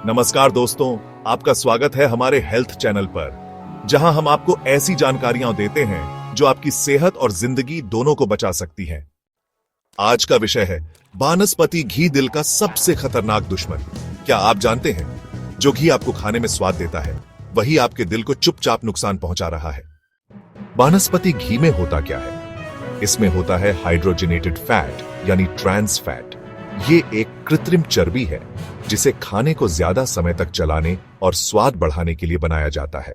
नमस्कार दोस्तों, आपका स्वागत है हमारे हेल्थ चैनल पर, जहां हम आपको ऐसी जानकारियां देते हैं जो आपकी सेहत और जिंदगी दोनों को बचा सकती हैं। आज का विषय है वानस्पति घी, दिल का सबसे खतरनाक दुश्मन। क्या आप जानते हैं, जो घी आपको खाने में स्वाद देता है, वही आपके दिल को चुपचाप नुकसान पहुंचा रहा है। वानस्पति घी में होता क्या है? इसमें होता है हाइड्रोजनेटेड फैट, यानी ट्रांस फैट। ये एक कृत्रिम चर्बी है जिसे खाने को ज्यादा समय तक चलाने और स्वाद बढ़ाने के लिए बनाया जाता है।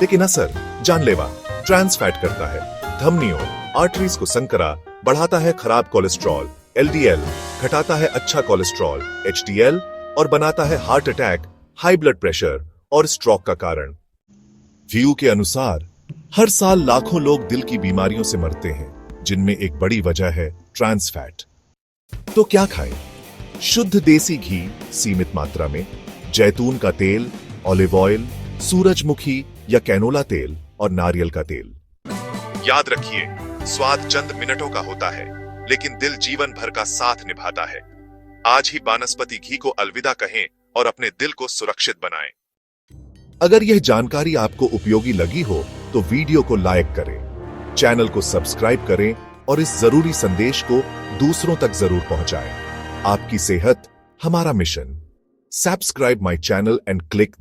लेकिन असर जानलेवा। ट्रांस फैट करता है धमनियों, आर्टरीज को संकरा, बढ़ाता है खराब कोलेस्ट्रॉल एलडीएल, घटाता है अच्छा कोलेस्ट्रॉल एचडीएल और बनाता है heart attack, high blood pressure और स्ट्रोक का कारण। व्यू के अनुसार हर साल लाखों लोग दिल की बीमारियों से मरते हैं, जिनमें एक बड़ी वजह है ट्रांस फैट। तो क्या खाएं? शुद्ध देसी घी सीमित मात्रा में, जैतून का तेल, ऑलिव ऑयल, सूरजमुखी या कैनोला तेल और नारियल का तेल। याद रखिए, स्वाद चंद मिनटों का होता है, लेकिन दिल जीवन भर का साथ निभाता है। आज ही वानस्पति घी को अलविदा कहें और अपने दिल को सुरक्षित बनाएं। अगर यह जानकारी आपको उपयोगी लगी हो तो वीडियो को लाइक करें, चैनल को सब्सक्राइब करें और इस जरूरी संदेश को दूसरों तक जरूर पहुंचाएं। आपकी सेहत हमारा mission. Subscribe my channel and click